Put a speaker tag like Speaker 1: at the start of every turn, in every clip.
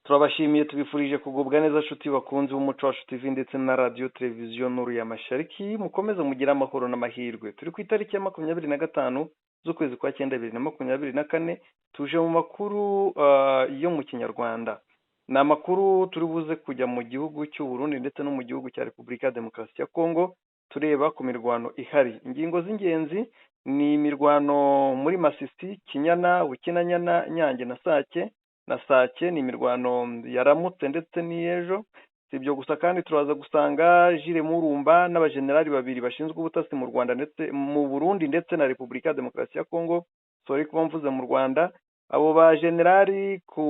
Speaker 1: turabashimiye tubifurije kugubwa neza nshuti bakunzi b'umuco wacu TV ndetse na radio televiziyo Nuru ya Mashariki, mukomeze mugire amahoro n'amahirwe. Turi ku itariki ya 25 z'ukwezi kwa 9 2024, tuje mu makuru yo mu Kinyarwanda. Ni amakuru turi buze kujya mu gihugu cy'u Burundi ndetse no mu gihugu cya Repubulika ya Demokarasi ya Kongo, tureba ku mirwano ihari. Ingingo z'ingenzi ni imirwano muri Masisi, Kinyana, Bukinanyana, Nyange na Sake. Na Sake ni imirwano yaramutse ndetse n'ejo. Si ibyo gusa kandi turaza gusanga Jire Murumba n'abajenerali babiri bashinzwe ubutasi mu Rwanda ndetse mu Burundi ndetse na Repubulika ya Demokarasi ya Kongo, sorry kuba mvuze mu Rwanda. Abo bajenerali ku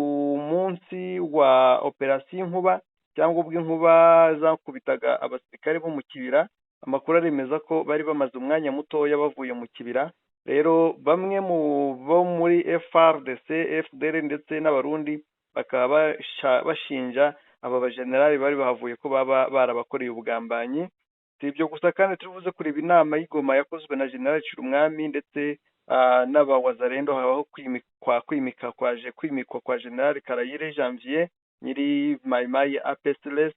Speaker 1: munsi wa operasiyo Inkuba cyangwa ubwo inkuba zakubitaga abasirikare bo mu kibira, amakuru aremeza ko bari bamaze umwanya mutoya bavuye mu kibira. Rero bamwe mu bo muri FRDC, FDR ndetse n'abarundi bakaba bashinja aba bajenerali bari bahavuye ko baba barabakoreye ubugambanyi. Si ibyo gusa kandi turibuze kureba inama y'Igoma yakozwe na General Chirumwami ndetse n'abawazarendo, habaho kwimikwa kwa General Karayire Janvier nyiri Maimai APSLS.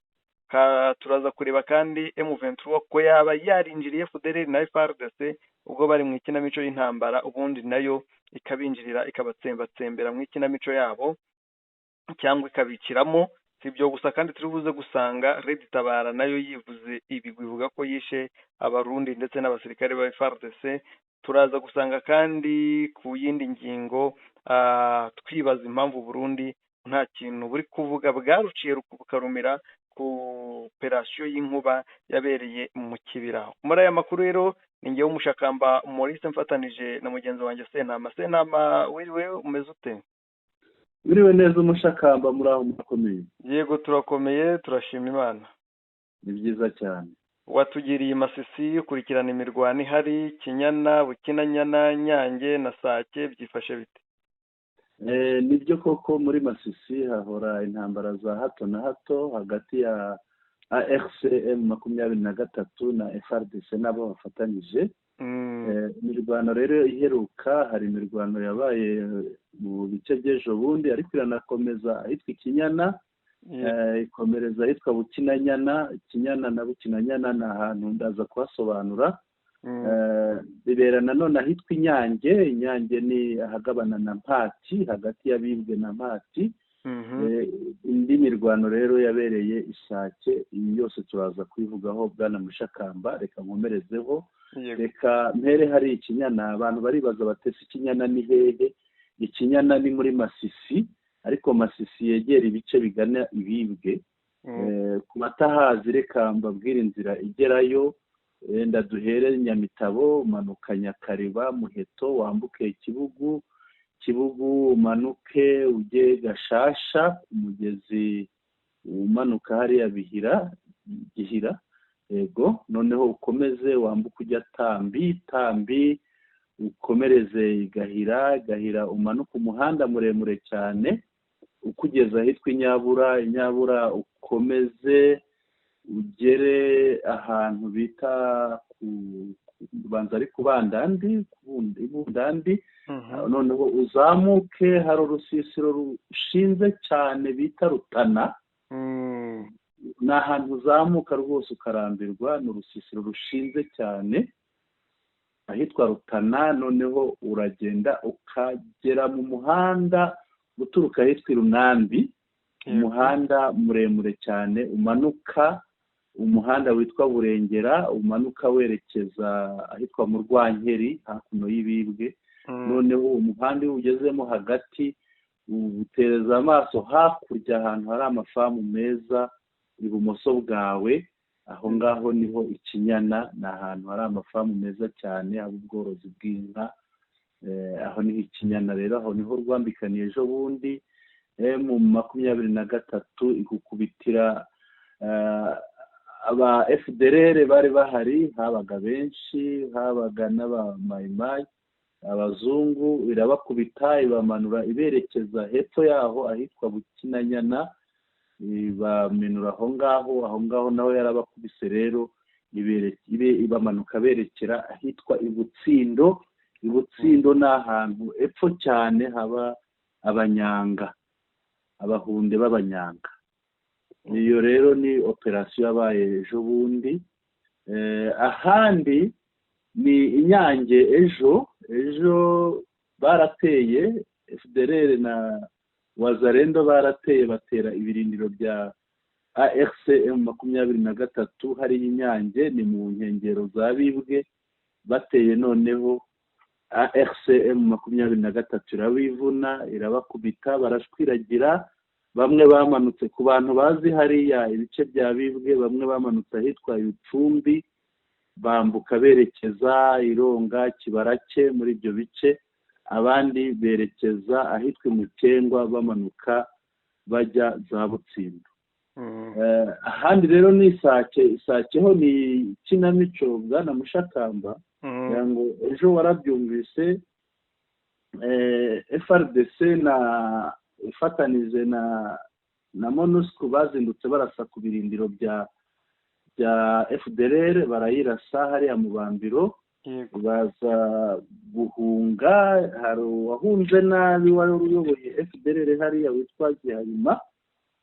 Speaker 1: Turaza kureba kandi M23 ko yaba yarinjiriye FDR na FRDC ubwo bari mu ikinamico y'intambara, ubundi nayo ikabinjirira ikabatsembatsembera mu ikinamico yabo cyangwa ikabikiramo. Si ibyo gusa kandi turibuze gusanga Red Tabara nayo yivuze ibigwi, ivuga ko yishe abarundi ndetse n'abasirikare ba FRDC. Turaza gusanga kandi ku yindi ngingo twibaza impamvu Burundi nta kintu buri kuvuga, bwaruciye rukarumira ku operasiyo y'Inkuba yabereye mu kibira. Muri aya makuru rero ni ngewe Umushakamba Maurice mfatanije na mugenzi wanjye Sentama. Sentama, wiriwe umeze ute?
Speaker 2: Wiriwe neza Umushakamba, muri aho mukomeye?
Speaker 1: Yego turakomeye, turashima Imana.
Speaker 2: Ni byiza cyane.
Speaker 1: Watugiriye Masisi ukurikirana imirwano ihari, Kinyana, Bukinanyana, Nyange na Sake, byifashe bite?
Speaker 2: Nibyo koko muri Masisi hahora intambara za hato na hato hagati ya ARCM 23 na FRDC nabo bafatanyije. Imirwano rero iheruka, hari imirwano yabaye mu bice by'ejo bundi ariko iranakomeza ahitwa Kinyana, ikomereza ahitwa Bukinanyana. Kinyana na Bukinanyana ni ahantu ndaza kuhasobanura. Bibera nanone ahitwa Inyange. Inyange ni ahagabana na Mpati, hagati y'Abibwe na Mpati. Indi mirwano rero yabereye Isake, iyi yose turaza kuyivugaho bwana Mushakamba. Reka nkomerezeho, reka mpere hari Ikinyana. Abantu baribaza batese Ikinyana ni hehe? Ikinyana ni muri Masisi, ariko Masisi yegera ibice bigana Ibibwe. Ku batahazi reka mbabwire inzira igerayo. Wenda duhere Nyamitabo, umanuka Nyakariba, Muheto, wambuke Kibugu, umanuke ujye Gashasha, umugezi umanuka hariya Gihira, yego. Noneho ukomeze wambuke ujya Tambi, ukomereze Gahira, umanuka umuhanda muremure cyane ukugeza ahitwa Inyabura, ukomeze ugere ahantu bita kubanza ari Kubandandi, Bundandi. Noneho uzamuke, hari urusisiro rushinze cyane bita Rutana. Ni ahantu uzamuka rwose ukarambirwa, ni urusisiro rushinze cyane ahitwa Rutana. Noneho uragenda ukagera mu muhanda uturuka ahitwa Runambi, umuhanda muremure cyane umanuka, umuhanda witwa Burengera, umanuka werekeza ahitwa mu Rwankeri hakuno y'Ibibwe. Noneho umuhanda iyo ugezemo hagati utereza amaso hakurya ahantu hari amafamu meza ibumoso bwawe, aho ngaho niho Ikinyana. Ni ahantu hari amafamu meza cyane, haba ubworozi bw'inka. Aho niho Ikinyana rero, aho niho rwambikaniye ejo bundi mu 23 igukubitira aba FDR bari bahari, habaga benshi, habaga n'aba Maimai, abazungu. Irabakubita ibamanura iberekeza hepfo yaho ahitwa Bukinanyana, ibamenura aho ngaho naho yarabakubise rero ibamanuka berekera ahitwa Ibutsindo. Ibutsindo ni ahantu epfo cyane haba Abanyanga. abahunde b'abanyanga. iyo rero ni operasiyo yabaye ejo bundi. Ahandi ni Inyange ejo barateye FDLR na Wazalendo barateye batera ibirindiro bya ARCM 23 hari Inyange ni mu nkengero za Bibwe bateye noneho ARCM 23 irabivuna irabakubita barashwiragira bamwe bamanutse ku bantu bazi hariya ibice bya Bibwe bamwe bamanutse ahitwa Icumbi bambuka berekeza Ironga Kibarake muri ibyo bice abandi berekeza ahitwa Mukengwa bamanuka bajya za Butsindo. Ahandi rero ni Isake ho ni kinamico Bwana Mushakamba ngo ejo warabyumvise FRDC na ifatanije na MONUSCO bazindutse barasa ku birindiro bya FDLR barayirasa hariya mu Bambiro baza guhunga. hari uwahunze nabi wari uyoboye FDLR hariya witwa Gihayima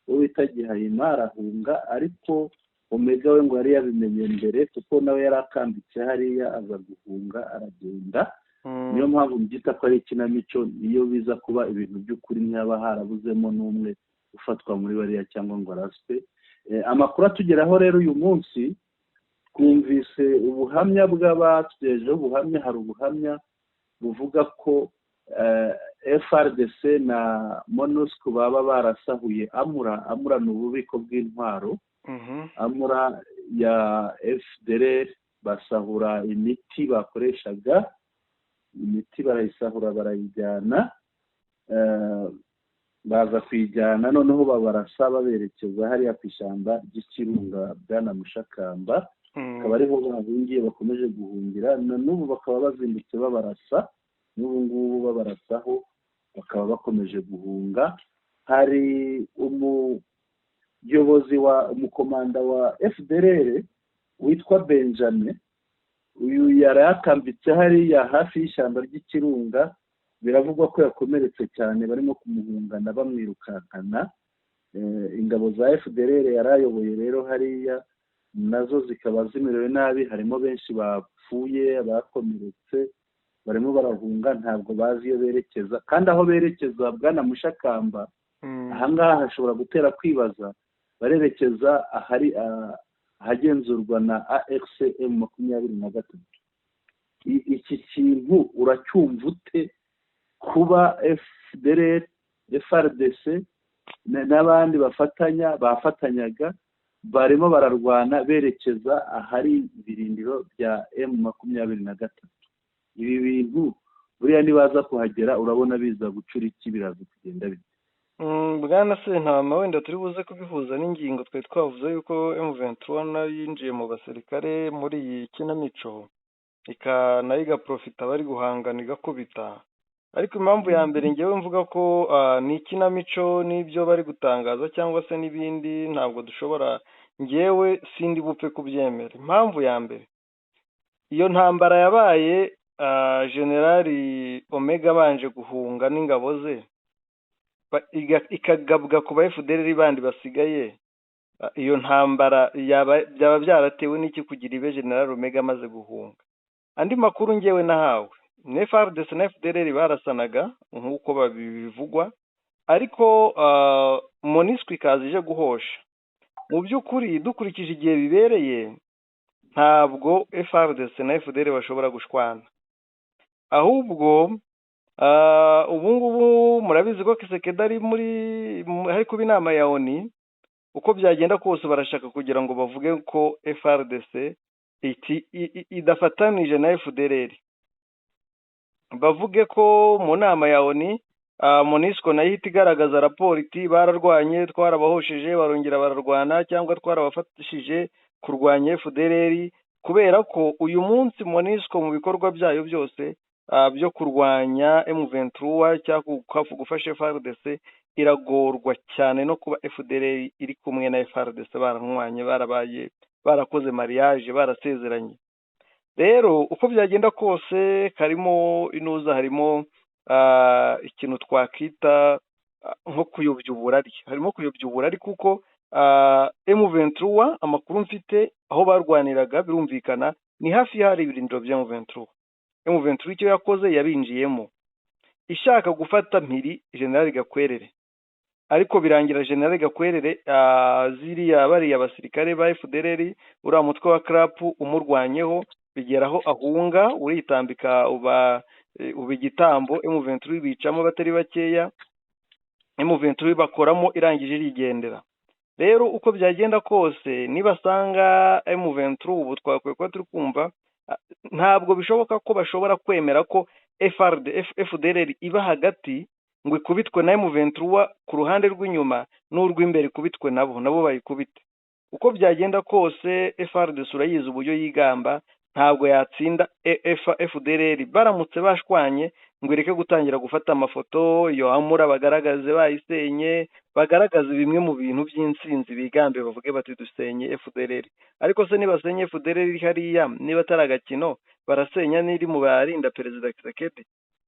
Speaker 2: wita Gihayima arahunga ariko Omega we ngo yari yabimenye mbere kuko nawe yari akambitse hariya aza guhunga aragenda. niyo mpamvu mbyita ko ari ikinamico iyo biza kuba ibintu by'ukuri ntiyaba harabuzemo n'umwe ufatwa muri bariya cyangwa ngo araspe. Amakuru atugeraho rero uyu munsi twumvise ubuhamya bw'abatugejejeho ubuhamya. hari ubuhamya buvuga ko FRDC na MONUSCO baba barasahuye Amura ni ububiko bw'intwaro. Amura ya FDLR basahura imiti bakoreshaga, imiti barayisahura barayijyana, baza kuyijyana noneho babarasa baberekeza hariya ku ishyamba ry'Ikirunga Bwana Mushakamba. akaba ariho bahungiye bakomeje guhungira n'ubu bakaba bazindutse babarasa n'ubu ngubu babarasaho bakaba bakomeje guhunga. hari umukomanda wa FDLR witwa Benjamin, uyu yari yakambitse hariya hafi y'ishyamba ry'Ikirunga. biravugwa ko yakomeretse cyane barimo kumuhungana bamwirukankana. ingabo za FDLR yarayoboye rero hariya nazo zikaba zimerewe nabi, harimo benshi bapfuye bakomeretse barimo barahunga ntabwo bazi iyo berekeza, kandi aho berekeza Bwana Mushakamba ahangaha hashobora gutera kwibaza barerekeza ahagenzurwa na ARCM 23. iki kintu uracyumva ute kuba FDLR FRDC n'abandi bafatanyaga barimo bararwana berekeza ahari ibirindiro bya M23? ibi bintu buriya nibaza kuhagera urabona biza gucura iki, biraza kugenda bite?
Speaker 1: Bwana Sentama, wenda turi buze kubihuza n'ingingo twari twavuze yuko M23 nayo yinjiye mu basirikare muri iyi kinamico nayo igaprofita bari guhangana igakubita. ariko impamvu ya mbere ngewe mvuga ko ni ikinamico n'ibyo bari gutangaza cyangwa se n'ibindi ntabwo dushobora, ngewe sindi bupfe kubyemera. impamvu ya mbere, iyo ntambara yabaye Generali Omega abanje guhunga n'ingabo ze ikagabwa ku ba FDLR bandi basigaye, iyo ntambara byaba byaratewe n'iki kugira ibe General Omega amaze guhunga? andi makuru ngewe nahawe ni FARDC na FDLR barasanaga nk'uko babivugwa, ariko MONUSCO ikaza ije guhosha. mu by'ukuri dukurikije igihe bibereye ntabwo FARDC na FDLR bashobora gushwana, ahubwo ubu ngubu murabizi ko Kisekedi ari hari kuba inama ya ONU. uko byagenda kose barashaka kugira ngo bavuge ko FARDC idafatanije na FDLR, bavuge ko mu nama ya ONU MONUSCO nayo ihita igaragaza raporo iti bararwanye twarabahosheje barongera bararwana, cyangwa twarabafatishije kurwanya FDLR, kubera ko uyu munsi MONUSCO mu bikorwa byayo byose byo kurwanya M23 cyangwa gufasha FARDC iragorwa cyane no kuba FDLR iri kumwe na FARDC baranwanye, barakoze mariage, barasezeranye. rero uko byagenda kose harimo ikintu twakita nko kuyobya uburari, harimo kuyobya uburari kuko M23 amakuru mfite aho barwaniraga birumvikana ni hafi y'ahari ibirindiro bya M23. M23 icyo yakoze yabinjiyemo ishaka gufata mpiri General Gakwerere, ariko birangira General Gakwerere ziriya bariya abasirikare ba FDLR uriya mutwe wa CRAP umurwanyeho, bigeraho ahunga uritambika uba igitambo. M23 bicamo batari bakeya, M23 bakoramo irangije irigendera. Rero uko byagenda kose nibasanga M23 ubu twakwiye kuba turi kumva, ntabwo bishoboka ko bashobora kwemera ko FDLR iba hagati ngo ikubitwe na M23 ku ruhande rw'inyuma n'urw'imbere ikubitwe nabo bayikubite. Uko byagenda kose FARDC urayizi uburyo yigamba, ntabwo yatsinda FDLR baramutse bashwanye ngo ireke gutangira gufata amafoto yo amura bagaragaze bayisenye, bagaragaza bimwe mu bintu by'insinzi bigambe bavuge bati dusenye FDLR. Ariko se nibasenye FDLR hariya niba ataragakino barasenya n'iri mu barinda Perezida Tshisekedi?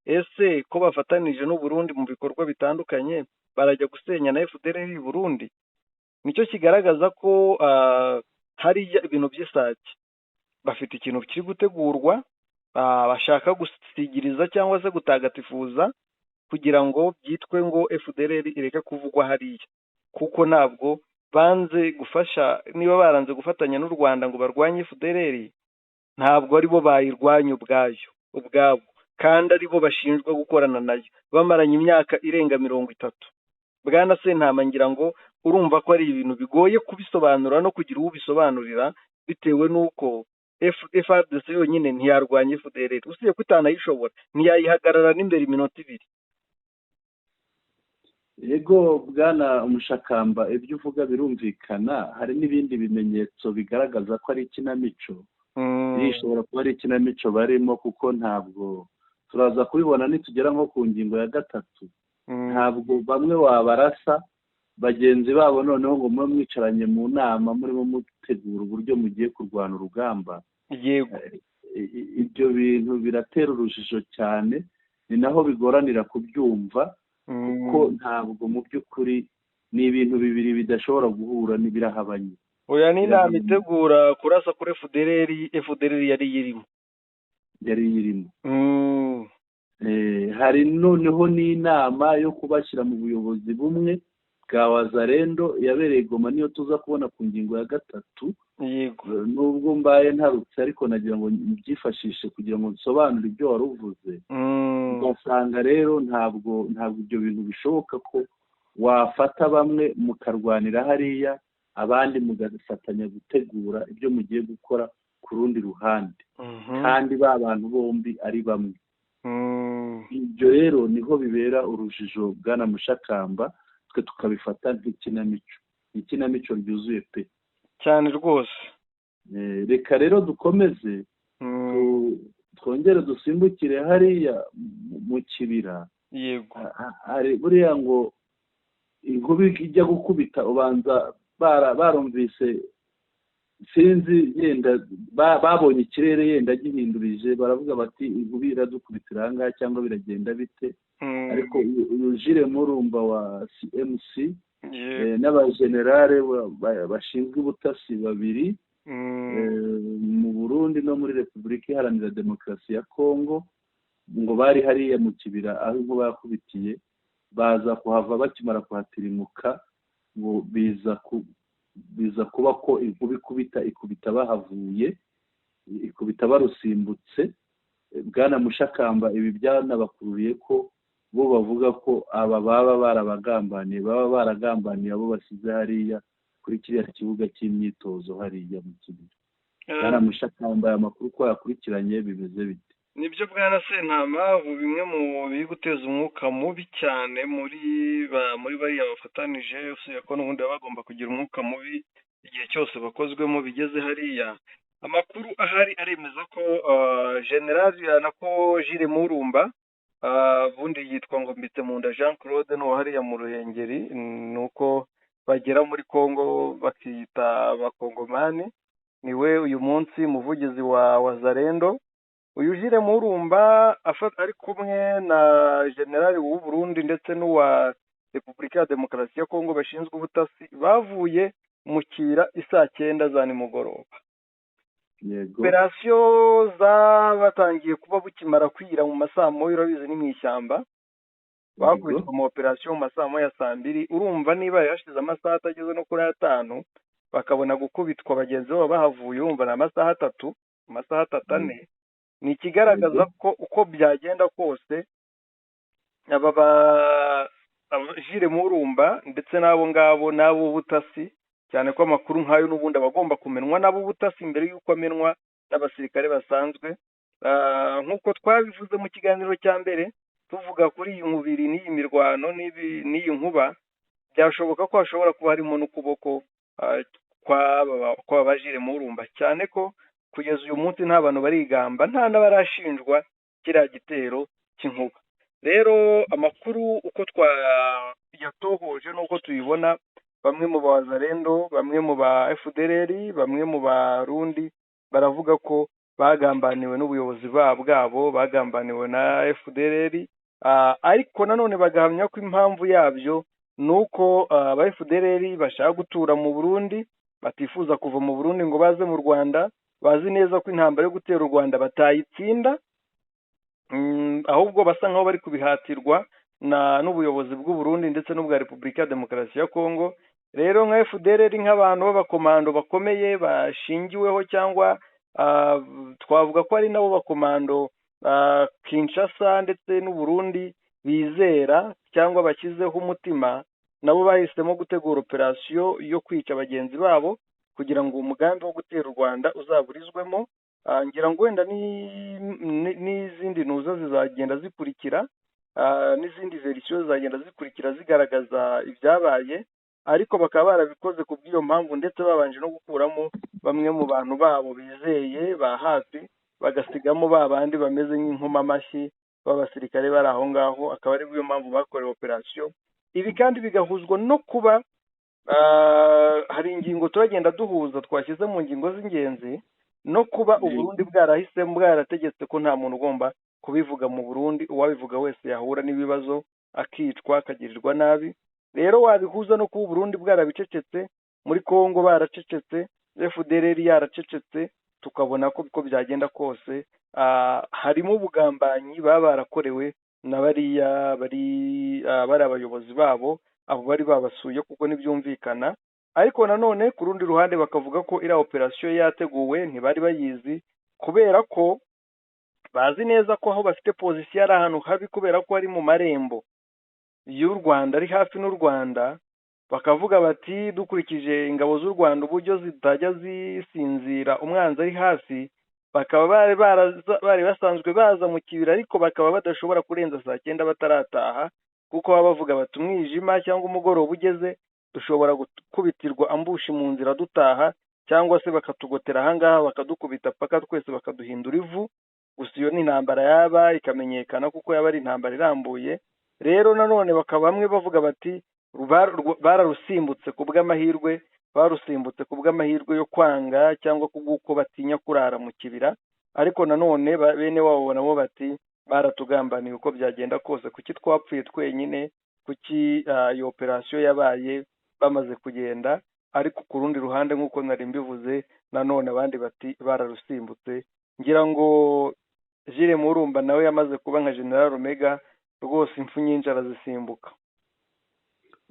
Speaker 1: Ese ko bafatanije n'u Burundi mu bikorwa bitandukanye barajya gusenya na FDLR i Burundi? Nicyo kigaragaza ko hari ibintu by'isake, bafite ikintu kiri gutegurwa, bashaka gusigiriza cyangwa se gutagatifuza kugira ngo byitwe ngo FDLR ireke kuvugwa hariya, kuko ntabwo banze gufasha. Niba baranze gufatanya n'u Rwanda ngo barwanye FDLR, ntabwo ari bo bayirwanya ubwabo, kandi ari bo bashinjwa gukorana nayo bamaranye imyaka irenga 30. Bwana Sentama, ngira ngo urumva ko ari ibintu bigoye kubisobanura no kugira uwo bisobanurira, bitewe n'uko FARDC yonyine ntiyarwanya FDLR, usiye kutanayishobora ntiyayihagarara n'imbere iminota 2.
Speaker 2: Yego bwana Umushakamba, ibyo uvuga birumvikana. Hari n'ibindi bimenyetso bigaragaza ko ari ikinamico. Bishobora kuba ari ikinamico barimo, kuko ntabwo turaza kubibona nitugera nko ku ngingo ya 3. Ntabwo bamwe wabarasa bagenzi babo noneho ngo mube mwicaranye mu nama murimo mutegura uburyo mugiye kurwana urugamba.
Speaker 1: Yego,
Speaker 2: ibyo bintu biratera urujijo cyane, ni naho bigoranira kubyumva, kuko ntabwo mu by'ukuri ni ibintu bibiri bidashobora guhura, n'ibirahabanye.
Speaker 1: oya ni inama itegura kurasa kuri FDLR yari irimo.
Speaker 2: Hari noneho n'inama yo kubashyira mu buyobozi bumwe bwa Wazalendo yabereye Goma, niyo tuza kubona ku ngingo ya 3.
Speaker 1: Yego,
Speaker 2: nubwo mbaye ntarutse ariko nagira ngo mbyifashishe kugira ngo nsobanure ibyo wari uvuze. Ugasanga rero ntabwo ibyo bintu bishoboka ko wafata bamwe mukarwanira hariya, abandi mugafatanya gutegura ibyo mugiye gukora ku rundi ruhande, kandi ba bantu bombi ari bamwe. Ibyo rero niho bibera urujijo bwana Mushakamba, twe tukabifata nk'ikinamico, ikinamico ryuzuye pe
Speaker 1: cyane rwose.
Speaker 2: Reka rero dukomeze, twongere dusimbukire hariya mu kibira.
Speaker 1: Yego,
Speaker 2: hari buriya ngo inkubi ijya gukubita ubanza barumvise, sinzi, yenda babonye ikirere yenda gihindurije, baravuga bati inkubi iradukubitira aha ngaha cyangwa biragenda bite. Ariko uyu Jules Murumba wa CMC n'abajenerale bashinzwe ubutasi 2 mu Burundi no muri Repubulika Iharanira Demokarasi ya Kongo, ngo bari hariya mu kibira aho inkuba yakubitiye, baza kuhava bakimara kuhatirimuka, ngo biza kuba ko inkuba ikubita bahavuye, ikubita barusimbutse. Bwana Mushakamba, ibi byanabakururiye ko bo bavuga ko aba baba barabagambaniye, abo basize hariya kuri kiriya kibuga cy'imyitozo hariya mu kibira. Bwana Mushakamba, aya makuru ko yakurikiranye bimeze bite?
Speaker 1: nibyo bwana Sentama, ubu bimwe mu biri guteza umwuka mubi cyane muri bariya bafatanije, usibye ko n'ubundi baba bagomba kugira umwuka mubi igihe cyose bakozwemo bigeze hariya. Amakuru ahari aremeza ko General nako Jules Murumba, ubundi yitwa ngo Mbitsemunda Jean Claude, n'uwo hariya mu Ruhengeri, nuko bagera muri Kongo bakita abakongomani, niwe uyu munsi muvugizi wa Wazalendo. Uyu Jules Murumba ari kumwe na General w'u Burundi ndetse n'uwa Repubulika ya Demokarasi ya Kongo bashinzwe ubutasi bavuye mu kira isaa 9 za nimugoroba.
Speaker 2: yego
Speaker 1: Operasiyo zabatangiye kuba bukimara kwira mu masaa moya, urabizi ni mu ishyamba, bakubitwa mu operasiyo mu masaa moya saa 2. urumva niba yashize amasaha atageze no kuri 5 bakabona gukubitwa bagenzi babo bahavuye, urumva ni amasaha 3, amasaha 3-4. ni ikigaragaza ko uko byagenda kose aba Jire Murumba ndetse n'abo ngabo n'abo butasi, cyane ko amakuru nk'ayo n'ubundi abagomba kumenwa n'abo butasi mbere y'uko amenwa n'abasirikare basanzwe. Nk'uko twabivuze mu kiganiro cya mbere tuvuga kuri iyi nkubiri n'iyi mirwano n'iyi nkuba, byashoboka ko hashobora kuba harimo n'ukuboko kwa Jire Murumba, cyane ko kugeza uyu munsi nta bantu barigamba, nta n'abarashinjwa kiriya gitero cy'inkuba. Rero amakuru uko twayatohoje n'uko tuyibona, bamwe mu bazalendo, bamwe mu ba FDLR, bamwe mu barundi baravuga ko bagambaniwe n'ubuyobozi bwabo, bagambaniwe na FDLR, ariko nanone bagahamya ko impamvu yabyo ni uko aba FDLR bashaka gutura mu Burundi, batifuza kuva mu Burundi ngo baze mu Rwanda, bazi neza ko intambara yo gutera u Rwanda batayitsinda, ahubwo basa nkaho bari kubihatirwa n'ubuyobozi bw'u Burundi ndetse n'ubwa Repubulika ya Demokarasi ya Kongo. Rero nka FDLR nk'abantu b'abakomando bakomeye bashingiweho, cyangwa twavuga ko ari nabo bakomando Kinshasa ndetse n'u Burundi bizera cyangwa bashyizeho umutima, nabo bahisemo gutegura operasiyo yo kwica bagenzi babo kugira ngo umugambi wo gutera u Rwanda uzaburizwemo. Ngira ngo wenda n'izindi ntuza zizagenda zikurikira, n'izindi verisiyo zizagenda zikurikira zigaragaza ibyabaye, ariko bakaba barabikoze ku bw'iyo mpamvu, ndetse babanje no gukuramo bamwe mu bantu babo bizeye ba hafi, bagasigamo ba bandi bameze nk'inkomamashyi b'abasirikare bari aho ngaho, akaba ari byo mpamvu bakorewe operasiyo. Ibi kandi bigahuzwa no kuba hari ingingo turagenda duhuza twashyize mu ngingo z'ingenzi, no kuba Uburundi bwarahisemo, bwarategetse ko nta muntu ugomba kubivuga mu Burundi, uwabivuga wese yahura n'ibibazo akicwa akagirirwa nabi. Rero wabihuza no kuba Uburundi bwarabicecetse, muri Kongo baracecetse, FDLR yaracecetse, tukabona ko uko byagenda kose harimo ubugambanyi baba barakorewe na bariya bari abayobozi babo, abo bari babasuye, kuko ntibyumvikana. Ariko nanone ku rundi ruhande bakavuga ko iriya operasiyo yateguwe ntibari bayizi, kubera ko bazi neza ko aho bafite pozisiyo ari ahantu habi, kubera ko ari mu marembo y'u Rwanda, ari hafi n'u Rwanda. Bakavuga bati dukurikije ingabo z'u Rwanda uburyo zitajya zisinzira umwanzi ari hafi, bakaba bari basanzwe baza mu kibira, ariko bakaba badashobora kurenza saa 9 batarataha, kuko baba bavuga bati umwijima cyangwa umugoroba ugeze dushobora gukubitirwa ambushi mu nzira dutaha, cyangwa se bakatugotera ahangaha bakadukubita paka twese bakaduhindura ivu. Gusa iyo ni intambara yaba ikamenyekana kuko yaba ari intambara irambuye. Rero nanone bakaba bamwe bavuga bati bararusimbutse ku bw'amahirwe, barusimbutse ku bw'amahirwe yo kwanga cyangwa kubw'uko batinya kurara mu kibira. Ariko nanone bene wabo nabo bati baratugambaniye uko byagenda kose, kuki twapfuye twenyine, kuki iyo operasiyo yabaye bamaze kugenda. Ariko ku rundi ruhande nk'uko nari mbivuze, nanone abandi bati bararusimbutse. Ngira ngo Jire Murumba nawe yamaze kuba nka General Omega, rwose impfu nyinshi arazisimbuka.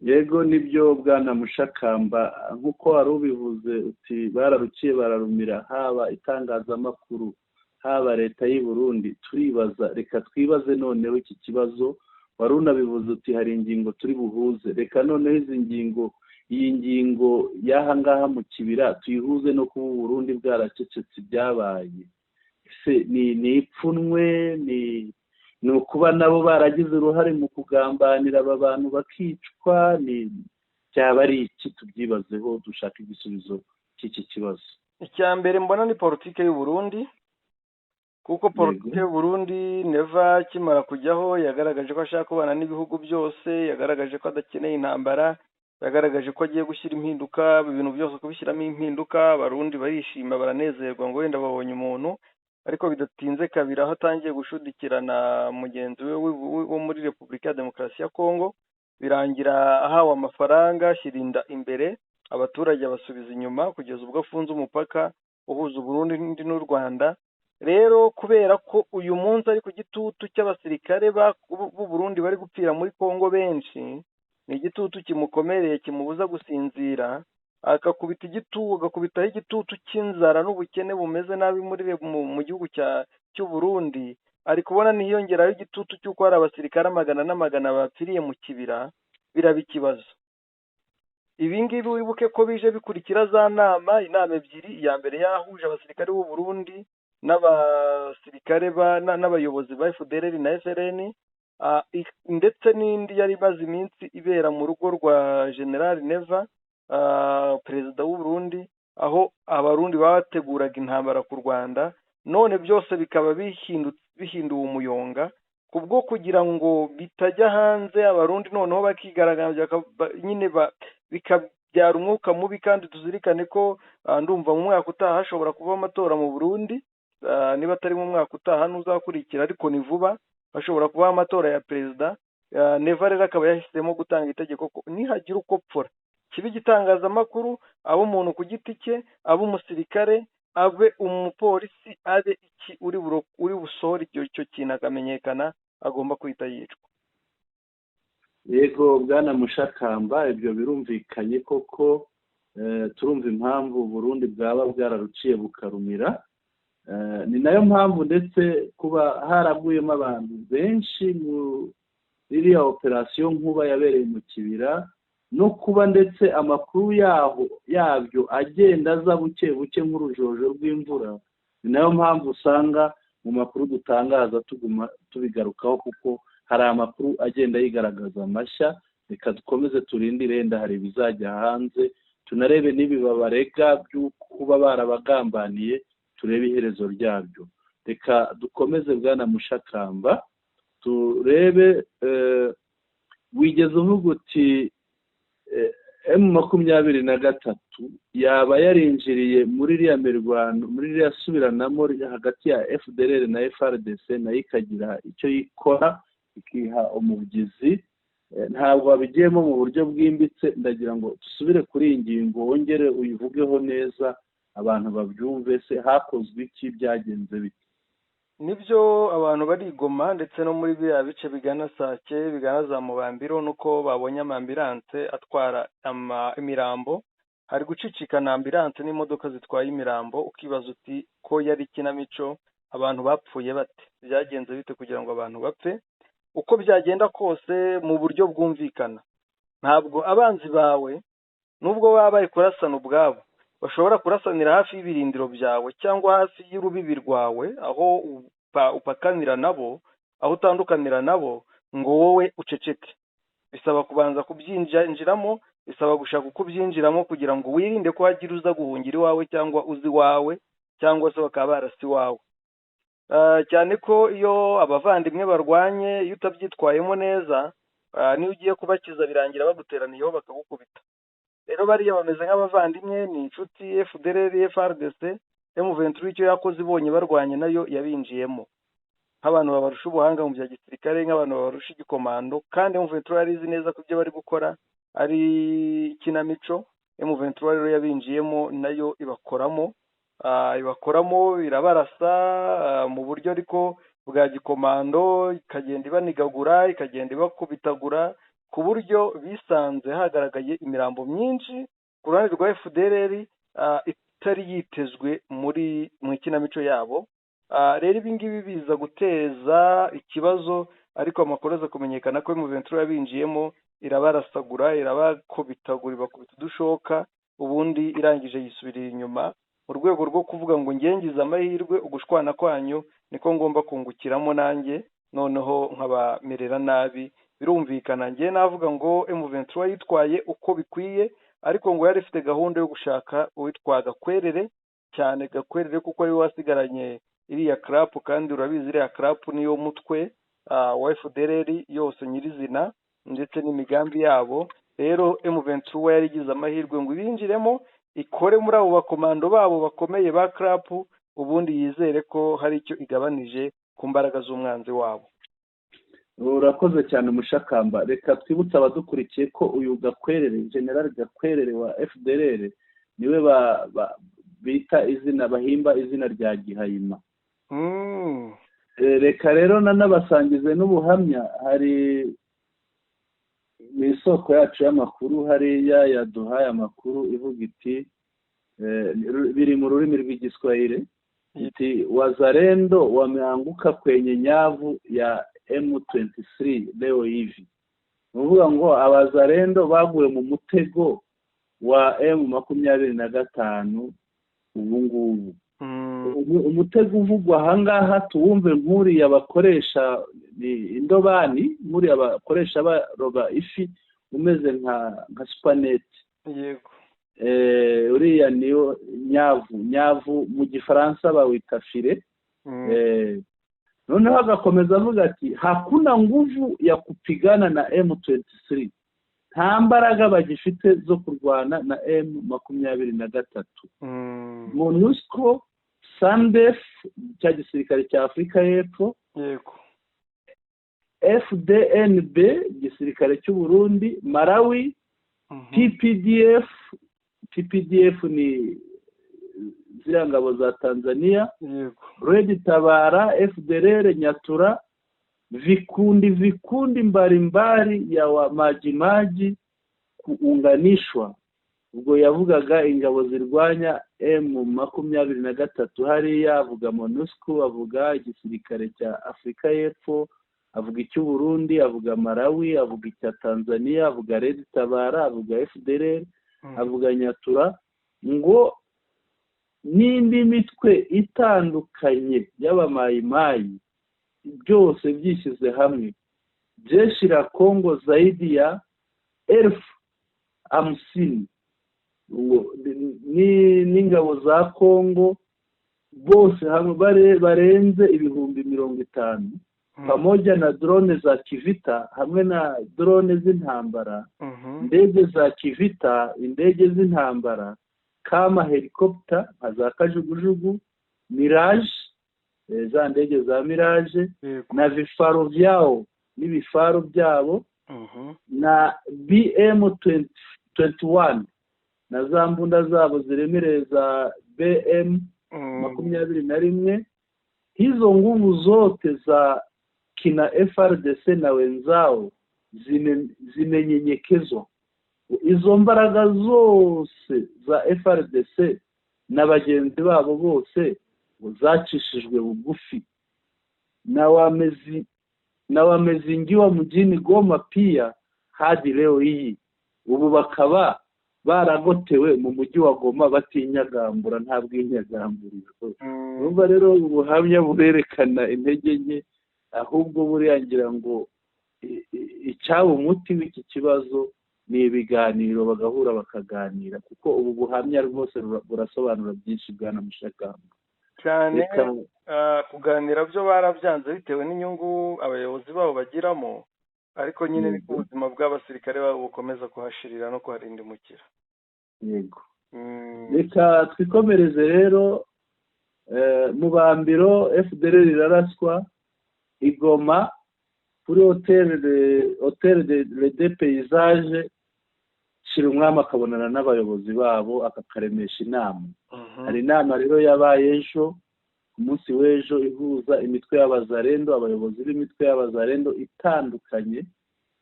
Speaker 2: Yego nibyo bwana Mushakamba, nk'uko wari ubivuze uti bararuciye bararumira, haba itangazamakuru haba leta y'u Burundi. Turibaza, reka twibaze noneho iki kibazo, wari unabivuze uti hari ingingo turi buhuze, reka noneho iyi ngingo y'aha ngaha mu kibira tuyihuze no kuba Burundi bwaracecetse ibyabaye. Ni ipfunwe, ni ukuba nabo baragize uruhare mu kugambanira aba bantu bakicwa, cyaba ari iki? Tubyibazeho dushaka igisubizo cy'iki kibazo.
Speaker 1: Icya mbere mbona ni politike y'u Burundi, kuko politike y'u Burundi neva kimara kujyaho yagaragaje ko ashaka kubana n'ibihugu byose, yagaragaje ko adakeneye intambara, yagaragaje ko agiye gushyira impinduka, ibintu byose kubishyiramo impinduka. Abarundi barishima baranezerwa ngo wenda babonye umuntu, ariko bidatinze kabiri aho atangiye gushudikirana mugenzi we wo muri Repubulika ya Demokarasi ya Kongo, birangira ahawe amafaranga ashyira inda imbere, abaturage basubiza inyuma kugeza ubwo afunze umupaka uhuza Uburundi n'u Rwanda. Rero kubera ko uyu munsi ari ku gitutu cy'abasirikare b'u Burundi bari gupfira muri Kongo benshi, ni igitutu kimukomereye kimubuza gusinzira, agakubitaho igitutu cy'inzara n'ubukene bumeze nabi mu gihugu cy'u Burundi. Ari kubona niyongeraho igitutu cy'uko hari abasirikare amagana n'amagana bapfiriye mu kibira, biraba ikibazo. Ibi ngibi wibuke ko bije bikurikira za inama ebyiri, iya mbere yahuje abasirikare b'u Burundi n'abasirikare n'abayobozi ba FDLR na FRN, ndetse n'indi yari imaze iminsi ibera mu rugo rwa General Neva, perezida w'u Burundi, aho abarundi bateguraga intambara ku Rwanda, none byose bikaba bihinduwe umuyonga kubwo kugira ngo bitajya hanze, abarundi noneho bakigaragambya nyine bikabyara umwuka mubi. Kandi tuzirikane ko ndumva mu mwaka utaha hashobora kuba amatora mu Burundi, niba atari mu mwaka utaha n'uzakurikira ariko ni vuba, hashobora kuba amatora ya perezida. Neva rero akaba yahisemo gutanga itegeko ko nihagira uko pfura, kibe igitangazamakuru, abe umuntu ku giti cye, abe umusirikare, abe umupolisi, abe iki uri busohore icyo kintu akamenyekana, agomba kwita yicwa.
Speaker 2: Yego bwana Mushakamba, ibyo birumvikanye koko. Turumva impamvu Burundi bwaba bwararuciye bukarumira. Ni nayo mpamvu ndetse kuba haraguyemo abantu benshi muri iriya operasiyo nkuba yabereye mu kibira, no kuba ndetse amakuru yabyo agenda aza buke buke nk'urujojo rw'imvura. Ni nayo mpamvu usanga mu makuru dutangaza tuguma tubigarukaho, kuko hari amakuru agenda yigaragaza amashya. Reka dukomeze turindire, yenda hari ibizajya hanze, tunarebe n'ibibabarega byo kuba barabagambaniye, turebe iherezo ryabyo. Reka dukomeze bwana Mushakamba, turebe. Wigeze uvuga uti M23 yaba yarinjiriye muri iriya mirwano, muri iriya subiranamo hagati ya FDLR na FARDC, nayo ikagira icyo yikora ikiha umuvugizi. Ntabwo wabigiyemo mu buryo bwimbitse, ndagira ngo dusubire kuri iyi ngingo wongere uyivugeho neza abantu babyumve. Se hakozwe iki, byagenze bite?
Speaker 1: Nibyo abantu barigoma, ndetse no muri biriya bice bigana Sake, bigana za Mubambiro, nuko babonye ambulanse atwara imirambo. Hari gucicikana ambulanse n'imodoka zitwaye imirambo, ukibaza uti ko yari ikinamico, abantu bapfuye bate? Byagenze bite kugira ngo abantu bapfe? Uko byagenda kose mu buryo bwumvikana, ntabwo abanzi bawe nubwo baba bari kurasana ubwabo bashobora kurasanira hafi y'ibirindiro byawe cyangwa hafi y'urubibi rwawe, aho upakanira nabo, aho utandukanira nabo, ngo wowe uceceke. Bisaba kubanza kubyinjiramo, bisaba gushaka uko ubyinjiramo kugira ngo wirinde ko hagira uza guhungira iwawe cyangwa uzi iwawe, cyangwa se bakaba barasi iwawe. Cyane ko iyo abavandimwe barwanye, iyo utabyitwayemo neza, niyo ugiye kubakiza birangira baguteraniyeho bakagukubita. Rero bariya bameze nk'abavandimwe, ni inshuti. FDLR, FARDC, M23 icyo yakoze ibonye barwanye nayo yabinjiyemo nk'abantu babarusha ubuhanga mu bya gisirikare, nk'abantu babarusha igikomando. Kandi M23 yari izi neza ko ibyo bari gukora ari ikinamico. M23 rero yabinjiyemo nayo ibakoramo, irabarasa mu buryo ariko bwa gikomando, ikagenda ibanigagura, ikagenda ibakubitagura, ku buryo bisanze hagaragaye imirambo myinshi ku ruhande rwa FDLR itari yitezwe mu ikinamico yabo. Rero ibi ngibi biza guteza ikibazo, ariko amakuru aza kumenyekana ko M23 yabinjiyemo, irabarasagura, irabakubitagura, ibakubita udushoka, ubundi irangije yisubirira inyuma mu rwego rwo kuvuga ngo ngengize amahirwe, ugushwana kwanyu niko ngomba kungukiramo nanjye, noneho nkabamerera nabi. Birumvikana, njye navuga ngo M23 yitwaye uko bikwiye, ariko ngo yari ifite gahunda yo gushaka uwitwa Gakwerere, cyane Gakwerere kuko ari wasigaranye iriya crap, kandi urabizi iriya crap niyo mutwe wa FDLR yose nyirizina ndetse n'imigambi yabo. Rero M23 yarigize amahirwe ngo ibinjiremo, ikore muri abo bakomando babo bakomeye ba crap, ubundi yizere ko hari icyo igabanije ku mbaraga z'umwanzi wabo.
Speaker 2: urakoze cyane Mushakamba. Reka twibutse abadukurikiye ko uyu Gakwerere, General Gakwerere wa FDLR niwe bita izina, bahimba izina rya Gihayima. Reka rero nanabasangize n'ubuhamya. Hari mu isoko yacu y'amakuru hariya yaduhaye amakuru ivuga iti, biri mu rurimi rw'igiswahili, iti wazalendo wameanguka kwenye nyavu ya M23 leo hivi. Nuvuga ngo abazalendo baguye mu mutego wa M25 ubu ngubu. Umutego uvugwa ahangaha tuwumve nk'uri abakoresha indobani, muri abakoresha baroba ifi umeze nka supaneti.
Speaker 1: Yego.
Speaker 2: Uriya niyo nyavu mu gifaransa bawita file. Noneho agakomeza avuga ati hakuna nguvu ya kupigana na M23, nta mbaraga bagifite zo kurwana na M23. MONUSCO, SANDF cya gisirikare cya Afurika y'Epfo,
Speaker 1: yego,
Speaker 2: FDNB gisirikare cy'u Burundi, Malawi, TPDF ni ziriya ngabo za Tanzania,
Speaker 1: yego,
Speaker 2: Red Tabara, FDLR, Nyatura, vikundi mbalimbali ya wa majimaji kuunganishwa. Ubwo yavugaga ingabo zirwanya M23 hariya, avuga MONUSCO, avuga igisirikare cya Afurika y'Epfo, avuga icy'u Burundi, avuga Malawi, avuga icya Tanzania, avuga Red Tabara, avuga FDLR, avuga Nyatura, ngo n'indi mitwe itandukanye y'abamayimayi byose byishyize hamwe byeshira Kongo zaidi ya 1050 n'ingabo za Kongo bose hamwe barenze 50,000 pamoja na drone za kivita, hamwe na drone z'intambara, indege za kivita, indege z'intambara kama helicopter za kajugujugu, Mirage, za ndege za Mirage, na vifaro vyao n'ibifaro byabo, na BM21 na za mbunda zabo ziremereye za BM21. Hizo nguvu zote za kina FRDC na wenzao zimenyenyekezwa. Izo mbaraga zose za FRDC na bagenzi babo bose zacishijwe bugufi na wamezingiwa mjini Goma pia hadi leo hii. Ubu bakaba baragotewe mu mujyi wa Goma batinyagambura, nta bwinyagamburiro. Urumva rero ubuhamya burerekana intege nke, ahubwo buriyangira ngo icyaba umuti w'iki kibazo ni ibiganiro, bagahura bakaganira, kuko ubu buhamya rwose burasobanura byinshi bwana Mushakamba
Speaker 1: cyane. Kuganira byo barabyanze bitewe n'inyungu abayobozi babo bagiramo, ariko nyine ni ubuzima bw'abasirikare babo bukomeza kuhashirira no kuharindimukira.
Speaker 2: Yego. Reka twikomereze rero mu bambiro. FDLR iraraswa Igoma kuri hotel de paysage. Shirumwami akabonana n'abayobozi babo akakaremesha inama. Hari inama rero yabaye ejo, umunsi w'ejo, ihuza imitwe y'abazalendo, abayobozi b'imitwe y'abazalendo itandukanye,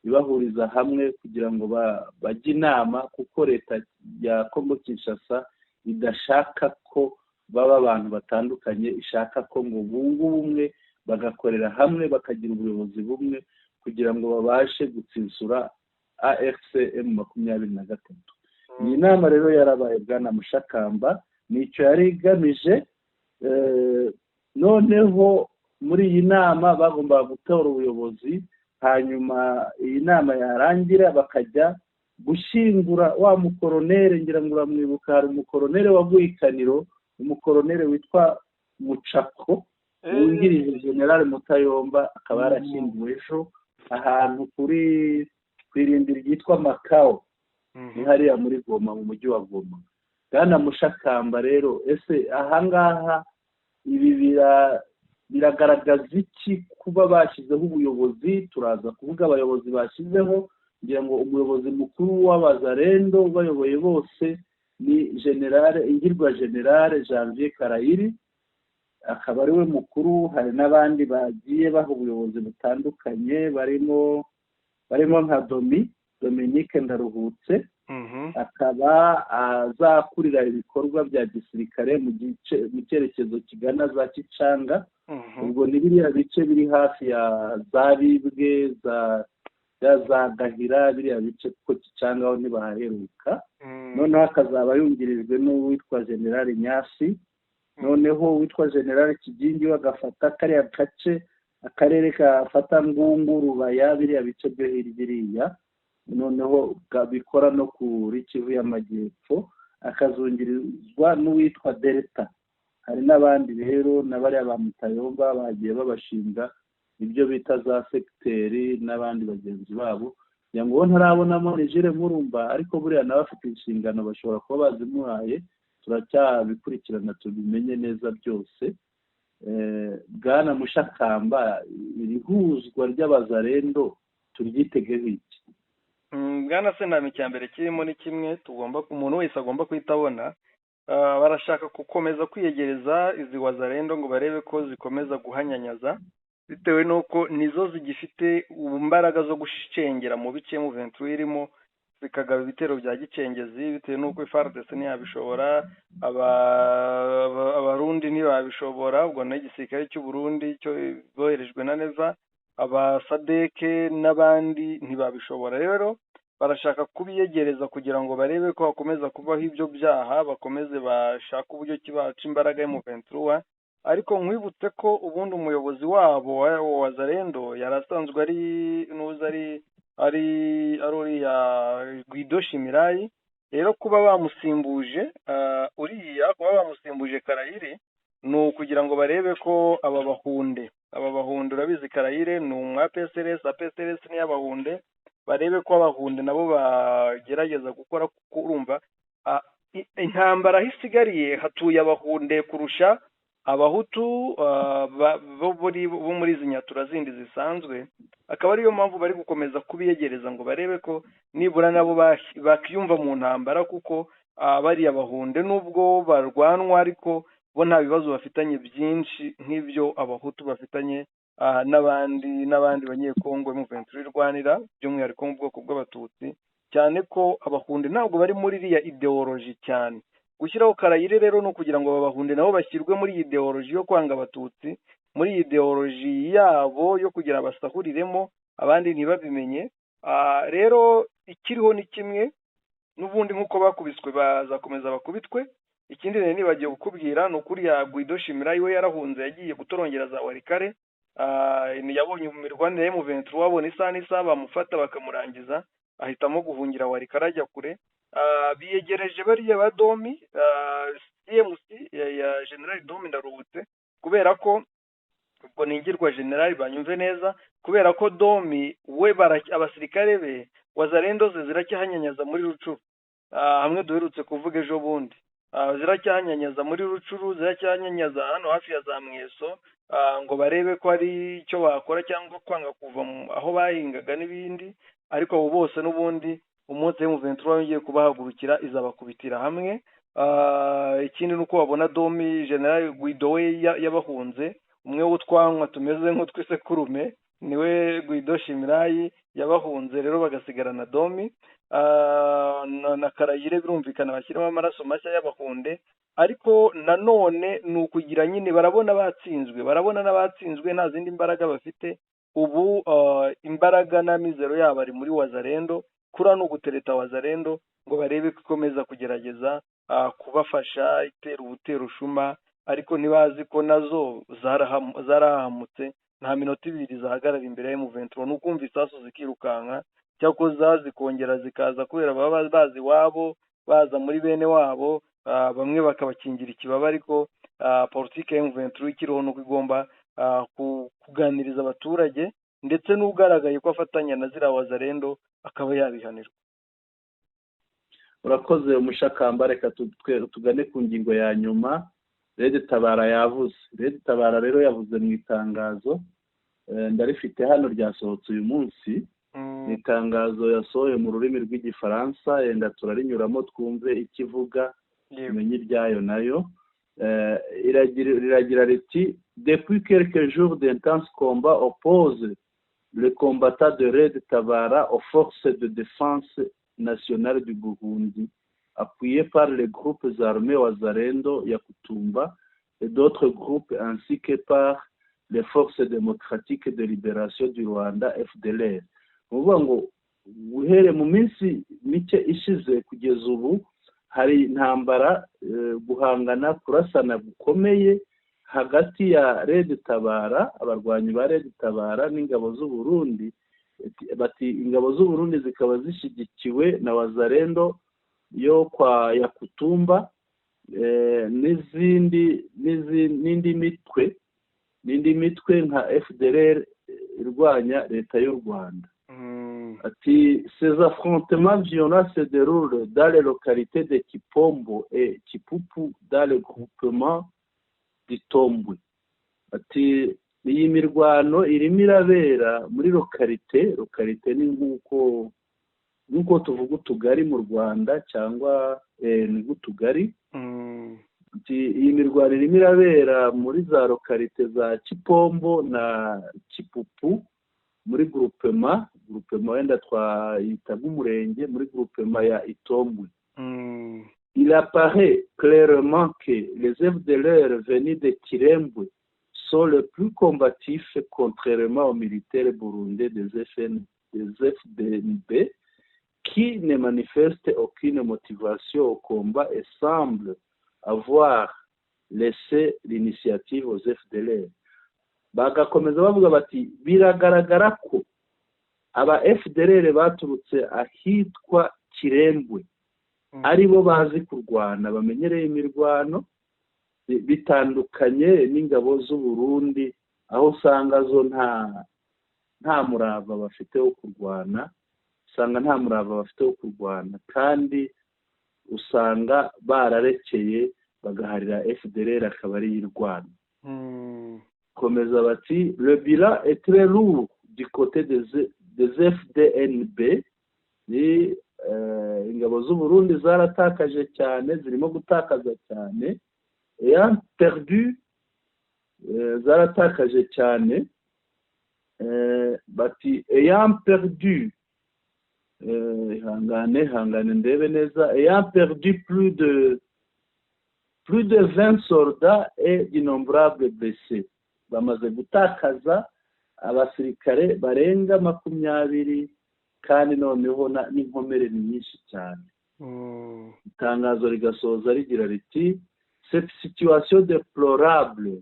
Speaker 2: ibahuriza hamwe kugira ngo bajye inama, kuko leta ya Kongo Kinshasa idashaka ko baba abantu batandukanye, ishaka ko ngo bungu bumwe bagakorera hamwe, bakagira ubuyobozi bumwe kugira ngo babashe gutsinsura AFC/M23. Iyi nama rero yarabaye bwana Mushakamba, nicyo yari igamije. Noneho muri iyi nama bagomba gutora ubuyobozi, hanyuma iyi nama yarangira bakajya gushyingura wa mukoronere, ngira ngo uramwibuka, hari umukoronere waguye Ikaniro, umukoronere witwa Mucako wungirije General Mutayomba, akaba yarashyinguwe ejo ahantu kuri kwirindira ryitwa Makao, ni hariya muri Goma, mu mujyi wa Goma. Bwana Mushakamba rero, ese ahangaha ibi biragaragaza iki kuba bashyizeho ubuyobozi? Turaza kuvuga abayobozi bashyizeho, ngira ngo umuyobozi mukuru w'abazarendo bayoboye bose ni generale ingirwa generale Janvier Karayiri, akaba ari we mukuru. Hari n'abandi bagiye baha ubuyobozi butandukanye barimo nka Dominique Ndaruhutse, akaba azakurira ibikorwa bya gisirikare mu cyerekezo kigana za Kicanga. ubwo ni biriya bice biri hafi ya za Bibwe za Gahira, biriya bice kuko Kicanga aho ntibahaheruka. Noneho akazaba yungirijwe n'uwitwa General Nyasi, noneho witwa General Kigingi we agafata kariya gace, akarere kafata Ngungu, Rubaya, biriya bice byo hirya, noneho bikora no kuri Kivu y'Amajyepfo, akazungirizwa n'uwitwa Delta. Hari n'abandi rero na bariya ba Mutayomba bagiye babashinga ibyo bita za sekiteri n'abandi bagenzi babo, kugira ngo ntarabonamo Nigire Murumba, ariko buriya nawe afite inshingano bashobora kuba bazimuhaye. Turacyabikurikirana tubimenye neza byose. Bwana Mushakamba, iri huzwa ry'abazarendo turyitegeho iki?
Speaker 1: Bwana Senami, icyambere kirimo ni kimwe umuntu wese agomba kuhita abona. Barashaka gukomeza kwiyegereza izi wazarendo ngo barebe ko zikomeza guhanyanyaza, bitewe n'uko nizo zigifite imbaraga zo gushengera mu bice mu venture irimo, zikagaba ibitero bya gicengezi, bitewe n'uko FARDC ntiyabishobora, abarundi ntibabishobora, ubwo n'igisirikare cy'u Burundi cyo boherejwe na Neva, abasadeke n'abandi ntibabishobora. Rero barashaka kubiyegereza kugira ngo barebe ko hakomeza kubaho ibyo byaha, bakomeze bashaka uburyo kibaca imbaraga mu venture. Ariko nkwibutse ko ubundi umuyobozi wabo wa Zarendo yarasanzwe ari Guido Shimirayi. Rero kuba bamusimbuje Karayire ni ukugira ngo barebe ko aba bahunde urabizi Karayire ni umwa PSRS ni y'abahunde, barebe ko abahunde nabo bagerageza gukora, kuko urumva intambara hisigariye hatuye abahunde kurusha abahutu bo muri izi nyatura zindi zisanzwe. Akaba ariyo mpamvu bari gukomeza kubiyegereza ngo barebe ko nibura nabo bakiyumva mu ntambara, kuko bariya bahunde nubwo barwanwa ariko bo nta bibazo bafitanye byinshi nk'ibyo abahutu bafitanye n'abandi banyekongo mu venture irwanira, by'umwihariko mu bwoko bw'abatutsi, cyane ko abahunde ntabwo bari muri iriya ideology cyane. Gushyiraho Karayire rero no kugira ngo abahunde nabo bashyirwe muri iyi ideology yo kwanga abatutsi, muri iyi ideology yabo yo kugira basahuriremo abandi ntibabimenye. Rero ikiriho ni kimwe, n'ubundi nk'uko bakubiswe bazakomeza bakubitwe. Ikindi rero nibagiye kukubwira ni ukuri ya Guido Shimirayi we yarahunze, yagiye gutorongera za Warikare. Yabonye mu mirwanire mu venture wabona isaha bamufata bakamurangiza, ahitamo guhungira Warikare ajya kure. Biyegereje bariya ba Domi, CMC ya General Domi Ndaruhutse, kubera ko ubwo ningirwa General banyumve neza, kubera ko Domi we abasirikare be wazarendo ze ziracyahanyanyaza muri Rucuru. Hamwe duherutse kuvuga ejo bundi, ziracyahanyanyaza muri Rucuru, ziracyahanyanyaza hano hafi ya za Mweso, ngo barebe ko ari icyo bakora cyangwa kwanga kuva aho bahingaga n'ibindi. Ariko abo bose n'ubundi umunsi mu venture yongeye kubahagurukira izabakubitira hamwe. Ikindi nuko babona Domi General Guido we yabahunze, umwe w'utwanwa tumeze nk'utwisekurume niwe Guido Shimirayi yabahunze, rero bagasigarana Domi na Karayire. Birumvikana bashyiramo amaraso mashya y'abahunde, ariko nanone ni ukugira nyine barabona n'abatsinzwe nta zindi mbaraga bafite. Ubu imbaraga n'amizero yabo ari muri wazarendo, kura no gutereta wazarendo ngo barebe ko ikomeza kugerageza kubafasha itera ubutero ushuma, ariko ntibazi ko nazo zarahamutse. Nta minota ibiri zahagarara imbere ya M23, nukumva isasu zikirukanka, cyakoze zikongera zikaza kubera baba bazi wabo, baza muri bene wabo, bamwe bakabakingira ikibaba. Ariko politike ya M23 ikiriho nuko igomba kuganiriza abaturage, ndetse n'ugaragaye ko afatanya na zira wazarendo akaba yabihanirwa.
Speaker 2: Urakoze Mushakamba, reka tugane ku ngingo ya nyuma. Red Tabara yavuze. Red Tabara rero yavuze mu itangazo ndarifite hano ryasohotse uyu munsi. Ni itangazo yasohoye mu rurimi rw'igifaransa, yenda turarinyuramo twumve ikivuga tumenye ibyayo nayo. Iragira riti depuis quelques jours d'intenses combats opposent le combattant de Red Tabara aux forces de défense nationale du Burundi, appuyé par les groupes armés Wazalendo, Yakutumba et d'autres groupes, ainsi que par les forces démocratiques de libération du Rwanda, FDLR. Uvuga ngo uhere mu minsi mike ishize kugeza ubu hari intambara guhangana kurasana gukomeye hagati ya Red Tabara, abarwanyi ba Red Tabara n'ingabo z'u Burundi. Bati ingabo z'u Burundi zikaba zishigikiwe na Wazalendo yo kwa Yakutumba n'indi mitwe nka FDLR irwanya leta y'u Rwanda. Ati ces affrontements violents se déroulent dans les localités de Kipombo et Kipupu dans le groupement d'Itombwe. Ati iyi mirwano irimo irabera muri lokalite ni nk'uko tuvuga utugari mu Rwanda cyangwa ni nk'utugari. Iyi mirwano irimo irabera muri za lokalite za Kipombo na Kipupu muri groupement wenda twayita nk'umurenge muri groupement ya Itombwe. Il apparaît clairement que les FDLR venus de Kirembwe sont les plus combatifs contrairement aux militaires burundais des FDNB qui ne manifestent aucune motivation au combat et semblent avoir laissé l'initiative aux FDLR. Bagakomeza bavuga bati biragaragara ko aba FDLR baturutse ahitwa Kirembwe aribo bazi kurwana, bamenyereye imirwano bitandukanye n'ingabo z'u Burundi, aho usanga zo nta murava bafite wo kurwana, kandi usanga bararekeye bagaharira FDLR akaba ari y'irwana. Komeza bati le bilan est très lourd du côté des FDNB. Ni ingabo z'u Burundi zaratakaje cyane, zirimo gutakaza cyane, ayant perdu zaratakaje cyane, bati ayant perdu hangane ndebe neza, ayant perdu plus de 20 soldats et d'innombrables blessés. Bamaze gutakaza abasirikare barenga 20 kandi noneho n'inkomere nyinshi cyane. Itangazo rigasoza rigira riti cette situation déplorable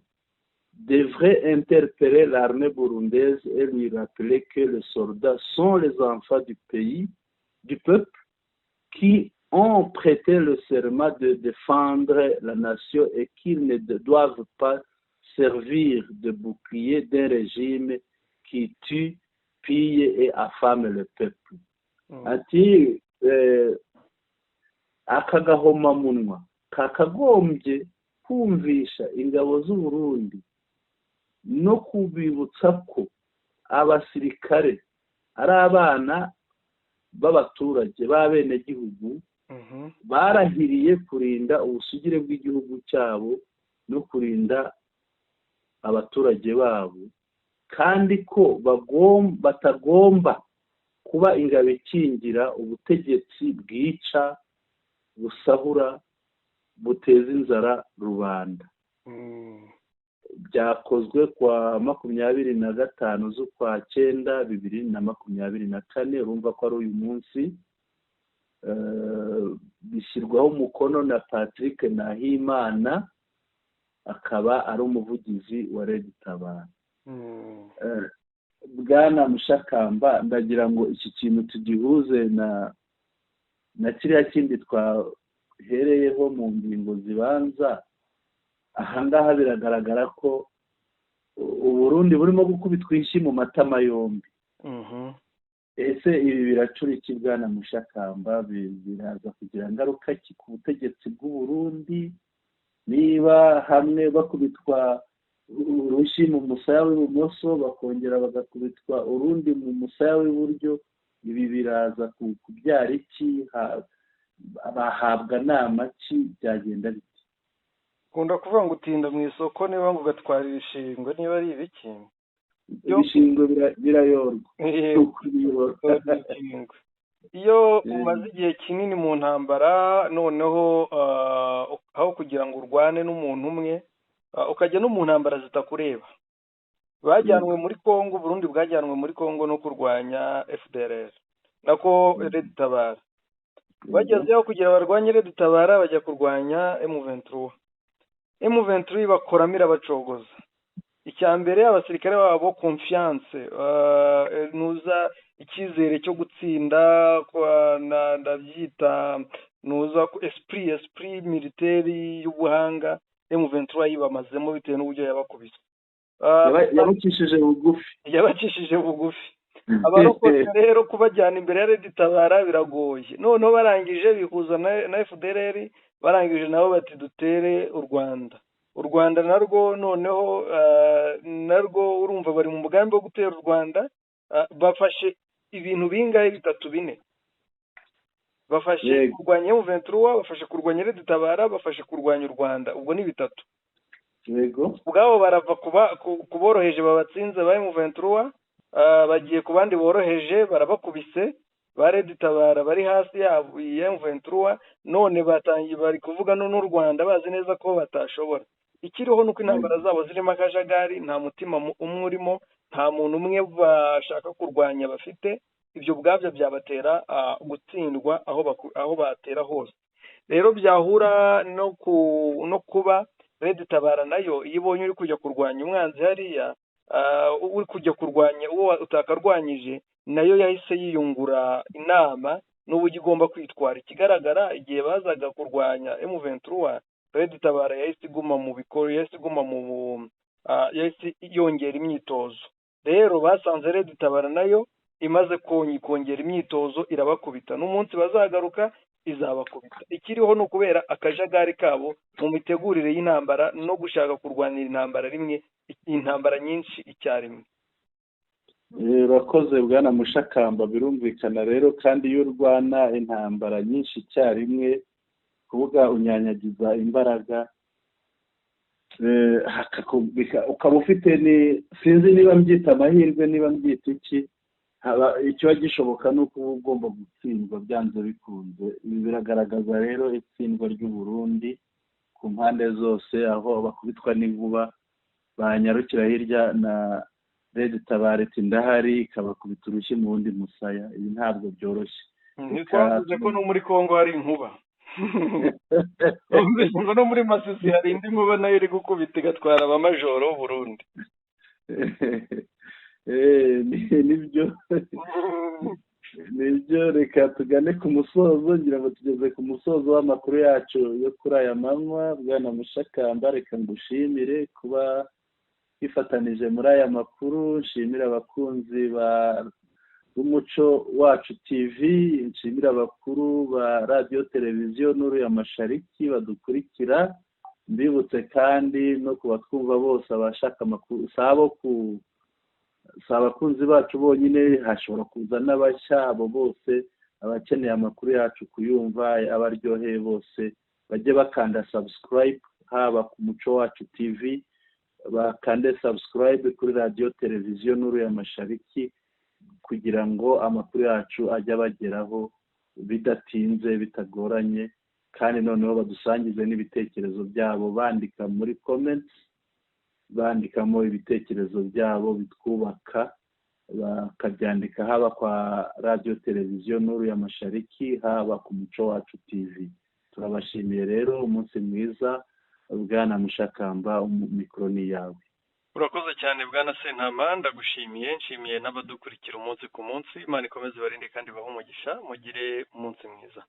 Speaker 2: devrait interpeller l'armée burundaise et lui rappeler que les soldats sont les enfants du pays, du peuple, qui ont prêté le serment de défendre la nation et qu'ils ne doivent pas servir de bouclier d'un régime qui tue, pille et affame le peuple. Ati akagahomamunwa kakagombye kumvisha ingabo z'u Burundi no kubibutsa ko abasirikare ari abana b'abaturage b'abenegihugu barahiriye kurinda ubusugire bw'igihugu cyabo no kurinda abaturage babo, kandi ko batagomba kuba ingabo ikingira ubutegetsi bwica, busahura, buteza inzara rubanda. Byakozwe kwa 25 z'ukwa 9 2024, urumva ko ari uyu munsi. Bishyirwaho umukono na Patrick Nahimana, akaba ari umuvugizi wa Red Tabara. Bwana Mushakamba, ndagira ngo iki kintu tugihuze na kiriya kindi twahereyeho mu ngingo zibanza. Ahangaha biragaragara ko Uburundi burimo gukubitwa inshyi mu matama yombi. Ese ibi biracura iki Bwana Mushakamba? Biraza kugira ingaruka ki ku butegetsi bw'u Burundi niba hamwe bakubitwa urushyi mu musaya w'ibumoso bakongera bagakubitwa urundi mu musaya w'iburyo, ibi biraza kubyara iki? Bahabwa nama ki? byagenda bite?
Speaker 1: ukunda kuvuga ngo utinda mu isoko niba ngo ugatwara ibishingwe niba ari ibiki
Speaker 2: ibishingwe birayorwa.
Speaker 1: iyo umaze igihe kinini mu ntambara noneho aho kugira ngo urwane n'umuntu umwe ukajya no mu ntambara zitakureba. Bajyanwe muri Kongo, Burundi bwajyanwe muri Kongo no kurwanya FDLR nako Red Tabara. Bagezeho kugira barwanye Red Tabara bajya kurwanya M23. M23 bakoramira bacogoza. Icya mbere abasirikare babo confiance nuza icyizere cyo gutsinda ndabyita nuza esprit militaire y'ubuhanga M23 yibamazemo bitewe n'uburyo yabakubise. Yabacishije bugufi. Abarokotse rero kubajyana imbere ya Red Tabara biragoye. Noneho barangije bihuza na FDLR, barangije nabo bati dutere u Rwanda. U Rwanda narwo noneho narwo urumva bari mu mugambi wo gutera u Rwanda, bafashe ibintu bingahe bitatu bine. Bafashe kurwanya M23, bafashe kurwanya Red Tabara, bafashe kurwanya u Rwanda. Ubwo ni bitatu.
Speaker 2: Yego.
Speaker 1: Ubwabo barava kuboroheje babatsinze ba M23, bagiye ku bandi boroheje barabakubise, ba Red Tabara bari hasi ya M23, none batangiye bari kuvuga n'u Rwanda bazi neza ko batashobora. Ikiriho nuko intambara zabo zirimo akajagari, nta mutima umwe urimo, nta muntu umwe bashaka kurwanya bafite. Ibyo bwabyo byabatera gutsindwa aho batera hose. Rero byahura no kuba Red Tabara nayo iyo ibonye uri kujya kurwanya umwanzi hariya, uri kujya kurwanya uwo utakarwanyije, nayo yahise yiyungura inama n'uburyo igomba kwitwara. Ikigaragara igihe bazaga kurwanya M23, Red Tabara yahise iguma mu bikoro, yahise iguma yahise yongera imyitozo. Rero basanze Red Tabara nayo imaze kongera imyitozo irabakubita, n'umunsi bazagaruka izabakubita. Ikiriho no kubera akajagari kabo mu mitegurire y'intambara no gushaka kurwanira intambara rimwe, intambara nyinshi icyarimwe.
Speaker 2: Urakoze bwana Mushakamba, birumvikana rero kandi iyo urwana intambara nyinshi icyarimwe kuvuga unyanyagiza imbaraga, ukaba ufite sinzi niba mbyita amahirwe niba mbyita iki, ikiba gishoboka ni uko uba ugomba gutsindwa byanze bikunze. Ibi biragaragaza rero itsindwa ry'u Burundi ku mpande zose, aho bakubitwa n'inkuba banyarukira hirya na Red Tabara iti ndahari ikabakubita urushyi mu wundi musaya. Ibi ntabwo byoroshye.
Speaker 1: Ntitwavuze ko no muri Kongo hari inkuba. Ngo no muri Masisi hari indi nkuba nayo iri gukubita igatwara abamajoro Burundi.
Speaker 2: Nibyo reka tugane ku musozo, ngira ngo tugeze ku musozo w'amakuru yacu yo kuri aya manywa. Bwana Mushakamba, reka ngushimire kuba twifatanije muri aya makuru. Nshimira abakunzi b'Umuco Wacu TV, nshimira abakuru ba radiyo televiziyo Nuru ya Mashariki badukurikira. Mbibutse kandi no kubatwumva bose abashaka amakuru, si abakunzi bacu bonyine, hashobora kuza n'abashya. Abo bose abakeneye amakuru yacu kuyumva abaryoheye bose bajye bakanda subscribe, haba ku Muco Wacu TV bakande subscribe kuri radiyo televiziyo Nuru ya Mashariki, kugira ngo amakuru yacu ajye abageraho bidatinze bitagoranye, kandi noneho badusangize n'ibitekerezo byabo bandika muri comments, bandikamo ibitekerezo byabo bitwubaka, bakabyandika haba kwa radiyo televiziyo Nuru ya Mashariki, haba ku Muco Wacu TV. Turabashimiye rero, umunsi mwiza. Bwana Mushakamba, mikoro ni yawe.
Speaker 1: Urakoze cyane bwana Sentama, ndagushimiye. Nshimiye n'abadukurikira umunsi ku munsi. Imana ikomeze barinde kandi bahe umugisha. Mugire umunsi mwiza.